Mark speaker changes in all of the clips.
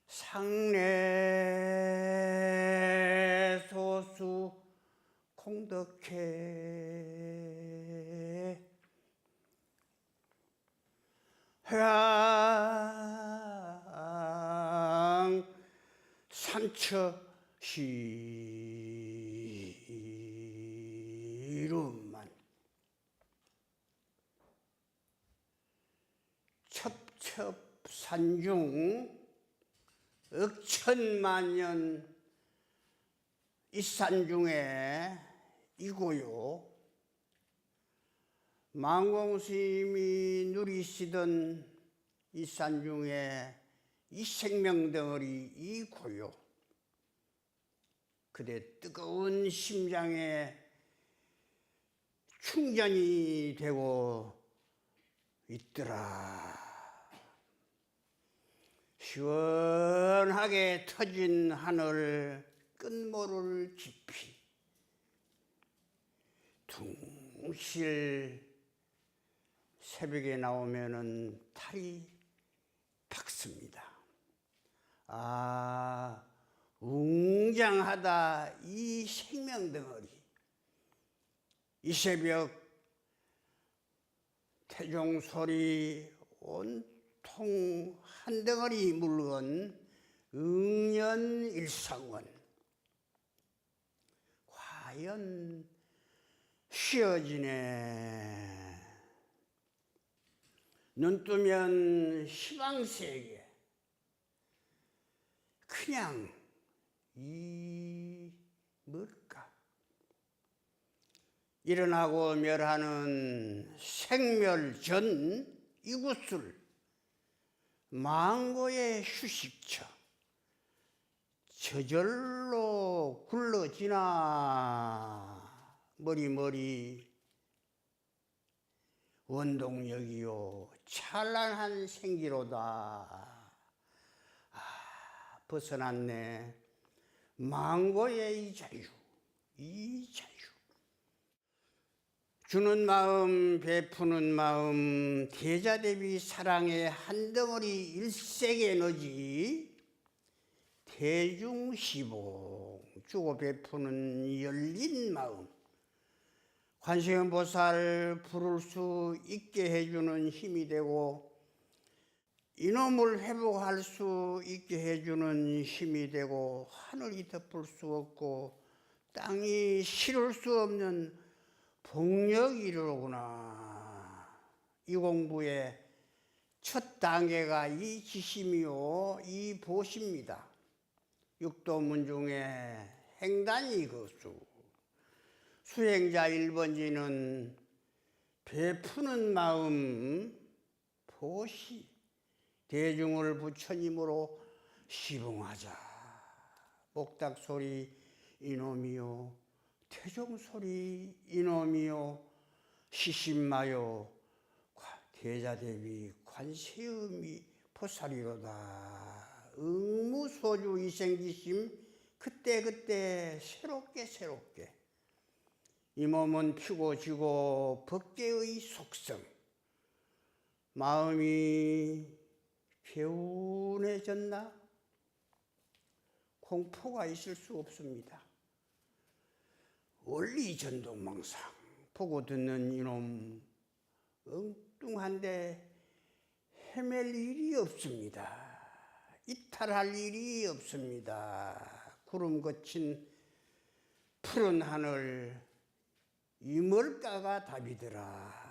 Speaker 1: 상례 소수 공덕해 향 산처시루만 첩첩산중 억천만년 이 산중에 이고요 망공스님이 누리시던 이 산중에 이 생명덩어리 이고요 그대 뜨거운 심장에 충전이 되고 있더라. 시원하게 터진 하늘 끝모를 깊이 둥실 새벽에 나오면은 달이 밝습니다. 아, 웅장하다 이 생명덩어리. 이 새벽 태종소리 온통 한덩어리 물건 응연일상원 과연 쉬어지네. 눈 뜨면 희망세계 그냥 이 뭘까? 일어나고 멸하는 생멸전 이구슬 망고의 휴식처 저절로 굴러지나 머리머리 원동력이요 찬란한 생기로다. 아, 벗어났네. 망고의 이 자유, 이 자유. 주는 마음, 베푸는 마음, 대자대비 사랑의 한덩어리 일색에너지 대중시봉, 주고 베푸는 열린 마음, 관세음보살 부를 수 있게 해주는 힘이 되고 이놈을 회복할 수 있게 해주는 힘이 되고 하늘이 덮을 수 없고 땅이 실을 수 없는 복력이로구나. 이 공부의 첫 단계가 이 지심이요 이 보시입니다. 육도문 중에 행단이 거수 수행자 1번지는 베푸는 마음 보시 대중을 부처님으로 시봉하자. 목닥소리 이놈이요 태종소리 이놈이요 시신마요 대자대비 관세음이 보살이로다. 응무소주 이생지심 그때그때 새롭게 이 몸은 피고 지고 법계의 속성 마음이 개운해졌나? 공포가 있을 수 없습니다. 원리전동망상 보고 듣는 이놈 엉뚱한데 헤맬 일이 없습니다. 이탈할 일이 없습니다. 구름 거친 푸른 하늘 이 뭘까가 답이더라.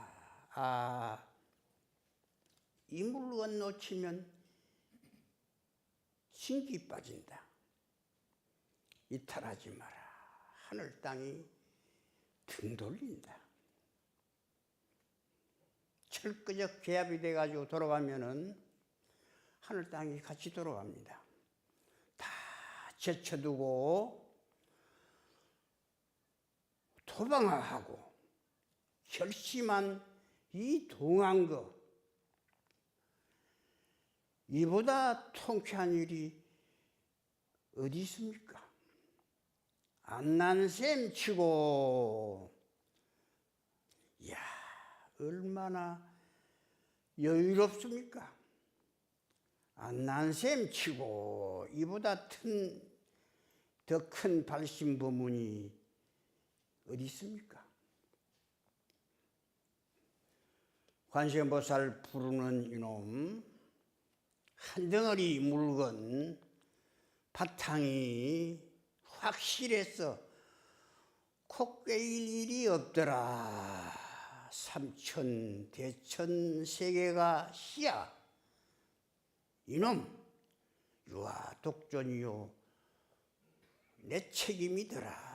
Speaker 1: 아, 이 물건 놓치면 신기 빠진다. 이탈하지 마라. 하늘 땅이 등 돌린다. 철끄적 개합이 돼가지고 돌아가면은 하늘 땅이 같이 돌아갑니다. 다 제쳐두고 도방하고 결심한 이 동한 것 이보다 통쾌한 일이 어디 있습니까? 안난셈 치고 이야, 얼마나 여유롭습니까? 난셈 치고 이보다 더 큰 발심법문이 어디 있습니까? 관세음보살 부르는 이놈, 한 덩어리 물건 바탕이 확실해서 코 깨일 일이 없더라. 삼천 대천 세계가 시야. 이놈 유아 독존이요 내 책임이더라.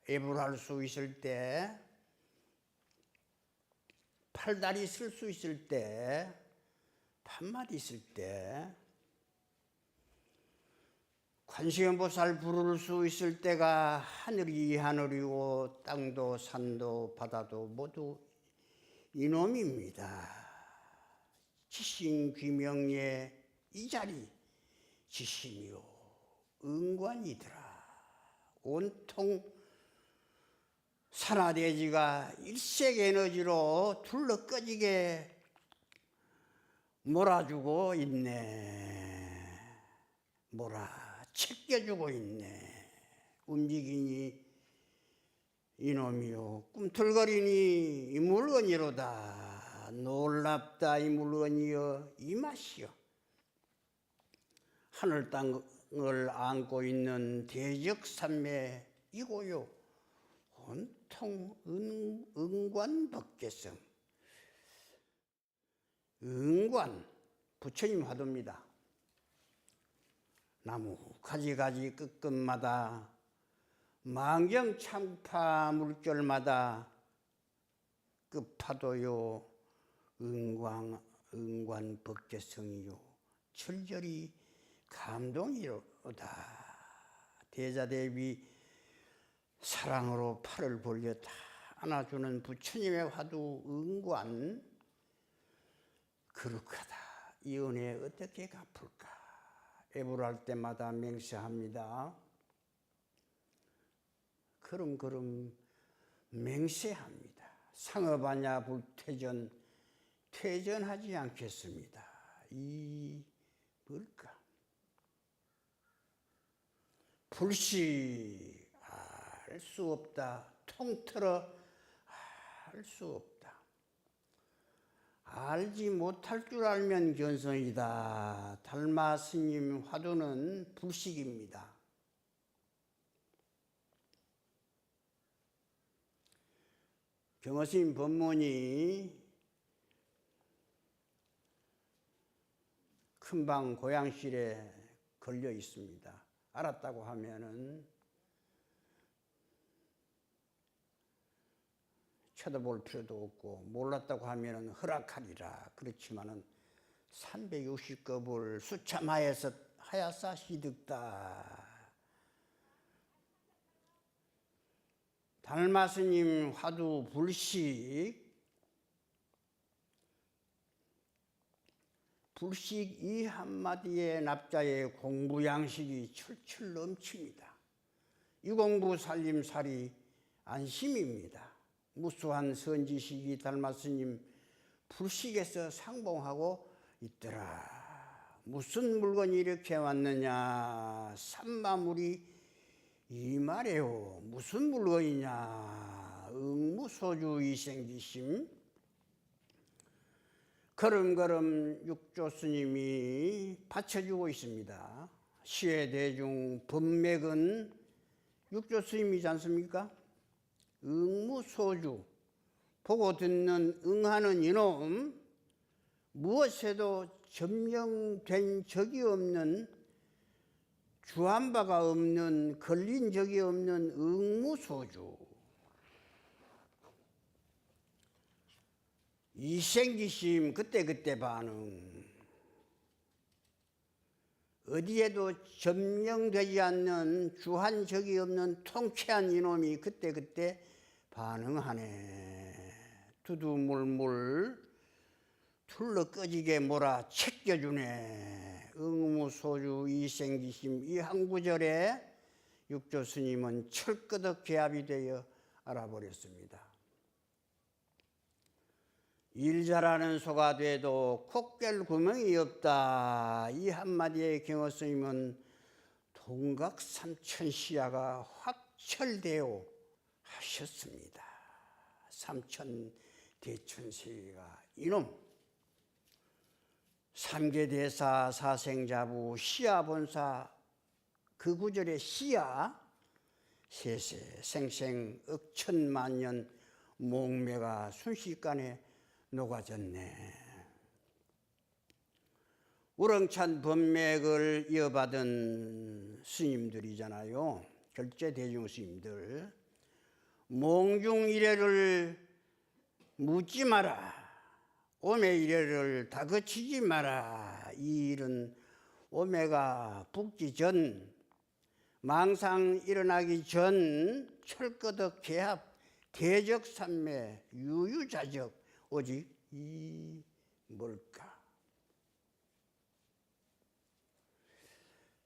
Speaker 1: 애불할 수 있을 때, 팔다리 쓸 수 있을 때, 판맛 있을 때, 관세음보살 부를 수 있을 때가 하늘이 하늘이고 땅도 산도 바다도 모두 이놈입니다. 지신귀명의 이 자리 지심이요 은관이더라. 온통 산하대지가 일색에너지로 둘러꺼지게 몰아주고 있네. 챙겨주고 있네. 움직이니 이놈이요 꿈틀거리니 이 물건이로다. 놀랍다 이 물건이여 이 맛이여. 하늘 땅을 안고 있는 대적산매 이고요 온통 은관법계성. 은관 부처님 화두입니다. 나무 가지가지 끝끝마다 만경창파 물결마다 끝파도요 은관 법계성이요 철저히 감동이로다. 대자대비 사랑으로 팔을 벌려 다 안아주는 부처님의 화두 은관 거룩하다. 이 은혜 어떻게 갚을까? 애불할 때마다 맹세합니다. 걸음걸음 맹세합니다. 상업하냐 불퇴전, 퇴전하지 않겠습니다. 이 뭘까? 불시 알 수 없다. 통틀어 알 수 없다. 알지 못할 줄 알면 견성이다. 달마 스님 화두는 불식입니다. 경허스님 법문이 큰방 고향실에 걸려 있습니다. 알았다고 하면은 쳐다볼 필요도 없고 몰랐다고 하면은 허락하리라. 그렇지만은 360급을 수참하여서 하야사 시득다. 달마스님 화두 불식 이 한마디의 납자의 공부 양식이 철철 넘칩니다. 이 공부 살림살이 안심입니다. 무수한 선지식이 달마스님 불식에서 상봉하고 있더라. 무슨 물건이 이렇게 왔느냐? 산마물이 이 말이에요. 무슨 물건이냐? 응무소주 이생기심. 걸음걸음 육조 스님이 받쳐주고 있습니다. 시외대중 법맥은 육조 스님이지 않습니까? 응무소주, 보고 듣는 응하는 이놈, 무엇에도 점령된 적이 없는, 주한 바가 없는, 걸린 적이 없는 응무소주. 이생기심 그때그때 반응. 어디에도 점령되지 않는 주한 적이 없는 통쾌한 이놈이 그때그때 반응하네. 두두물물 둘러꺼지게 몰아 챙겨주네. 응무소주 이생기심 이 한 구절에 육조 스님은 철끄덕 개합이 되어 알아버렸습니다. 일 잘하는 소가 돼도 코 깰 구멍이 없다. 이 한마디에 경호 스님은 동각삼천시야가 확철되어 하셨습니다. 삼천대천세계가 이놈 삼계대사 사생자부 시야본사 그 구절의 시야 세세 생생 억천만년 목매가 순식간에 녹아졌네. 우렁찬 법맥을 이어받은 스님들이잖아요. 결제대중 스님들. 몽중이래를 묻지 마라. 오매이래를 다그치지 마라. 이 일은 오매가 붙기 전, 망상 일어나기 전 철거덕 개합 대적산매 유유자적 오직 이 뭘까?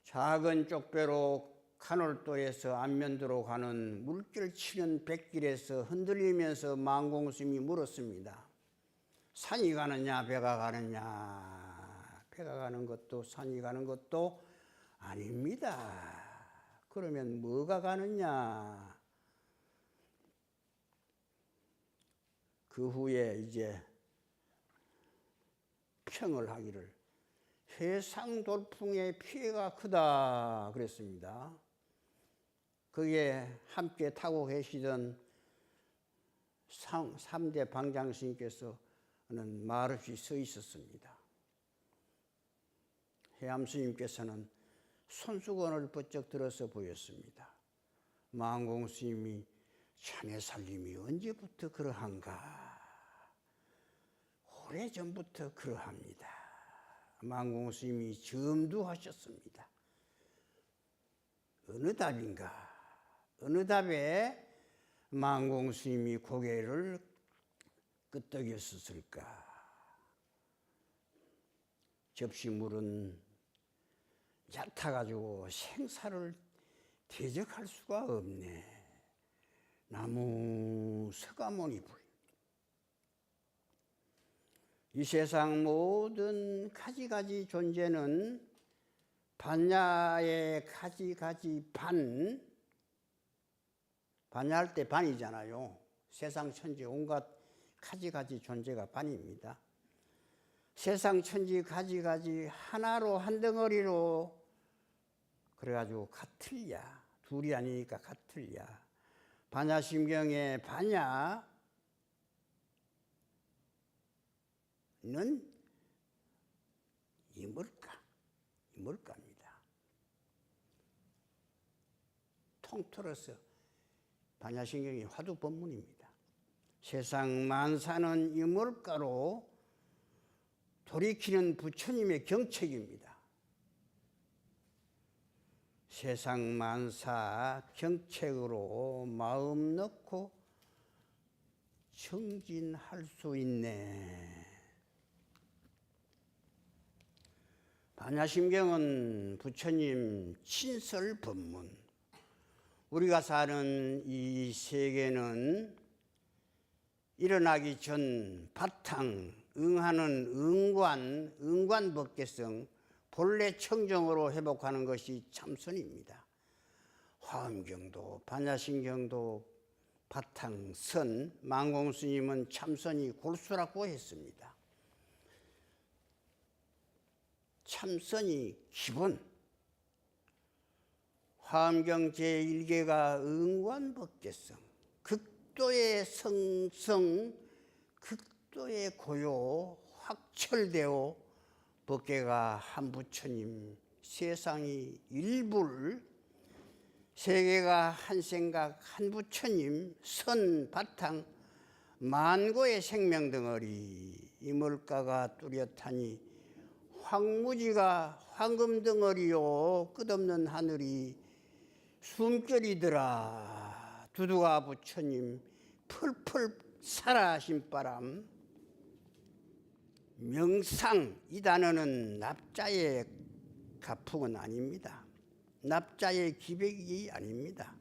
Speaker 1: 작은 쪽배로 간월도에서 안면도로 가는 물결 치는 백길에서 흔들리면서 망공스님이 물었습니다. 산이 가느냐 배가 가느냐. 배가 가는 것도 산이 가는 것도 아닙니다. 그러면 뭐가 가느냐. 그 후에 이제 평을 하기를 해상 돌풍의 피해가 크다 그랬습니다. 거기에 함께 타고 계시던 3대 방장스님께서는 말없이 서 있었습니다. 해암스님께서는 손수건을 번쩍 들어서 보였습니다. 망공스님이 자네 살림이 언제부터 그러한가? 오래전부터 그러합니다. 망공스님이 점두하셨습니다. 어느 답인가? 어느 답에 망공스님이 고개를 끄덕였을까? 접시물은 얕아가지고 생사를 대적할 수가 없네. 나무 서가모니 불. 이 세상 모든 가지가지 존재는 반야의 가지가지 반야할 때 반이잖아요. 세상 천지 온갖 가지가지 존재가 반입니다. 세상 천지 가지가지 하나로 한 덩어리로 그래가지고 같을야. 둘이 아니니까 같을야. 반야심경의 반야는 이물가입니다. 통틀어서 반야심경이 화두법문입니다. 세상 만사는 이물가로 돌이키는 부처님의 경책입니다. 세상 만사 경책으로 마음 넣고 정진할 수 있네. 반야심경은 부처님 친설 법문. 우리가 사는 이 세계는 일어나기 전 바탕 응하는 응관법계성 본래 청정으로 회복하는 것이 참선입니다. 화엄경도 반야심경도 바탕선, 망공스님은 참선이 골수라고 했습니다. 참선이 기본. 화엄경 제1개가 응관법계성, 극도의 성성, 극도의 고요, 확철되어 법계가 한 부처님, 세상이 일불, 세계가 한 생각, 한 부처님, 선 바탕, 만고의 생명덩어리, 이물가가 뚜렷하니 황무지가 황금덩어리요 끝없는 하늘이 숨결이더라. 두두가 부처님 펄펄 살아하신 바람. 명상 이 단어는 납자의 가풍은 아닙니다. 납자의 기백이 아닙니다.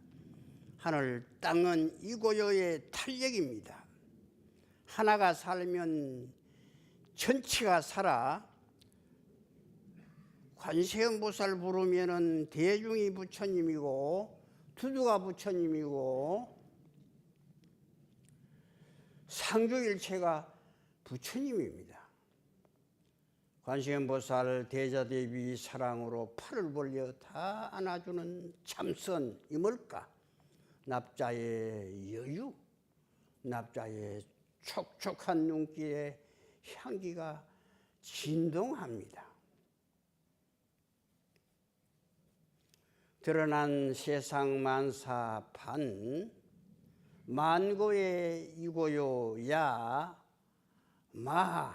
Speaker 1: 하늘 땅은 이 고요의 탄력입니다. 하나가 살면 전체가 살아. 관세음보살 부르면은 대중이 부처님이고 두두가 부처님이고 상주일체가 부처님입니다. 관세음보살 대자대비 사랑으로 팔을 벌려 다 안아주는 참선 이물까, 납자의 여유, 납자의 촉촉한 눈길에 향기가 진동합니다. 드러난 세상 만사 반 만고의 이고요 야 마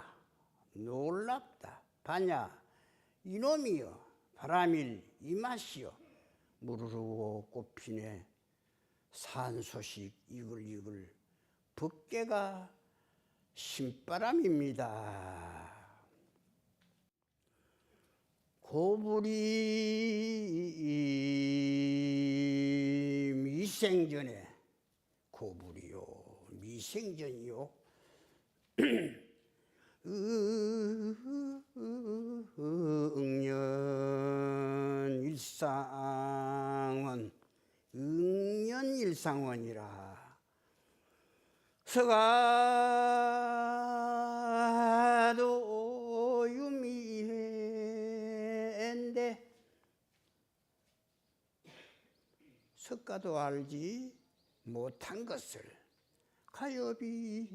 Speaker 1: 놀랍다 바냐 이놈이여 바람일 이맛이여 무르르고 꽃피네 산소식 이글이글 벗개가 신바람입니다. 고불이 미생전에 고불이요 미생전이요 응년일상원이라 서가도 유미해인데 석가도 알지 못한 것을 가엾이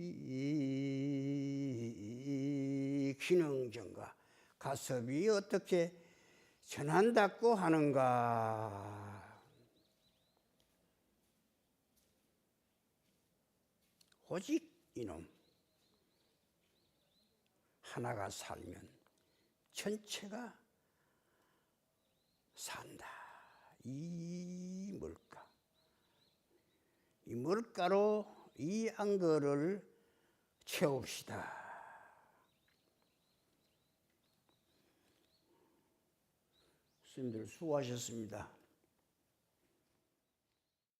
Speaker 1: 기능전가 가섭이 어떻게 전한다고 하는가. 오직 이놈 하나가 살면 전체가 산다. 이 물가, 이 물가로 이 안거를 채웁시다. 스님들 수고하셨습니다.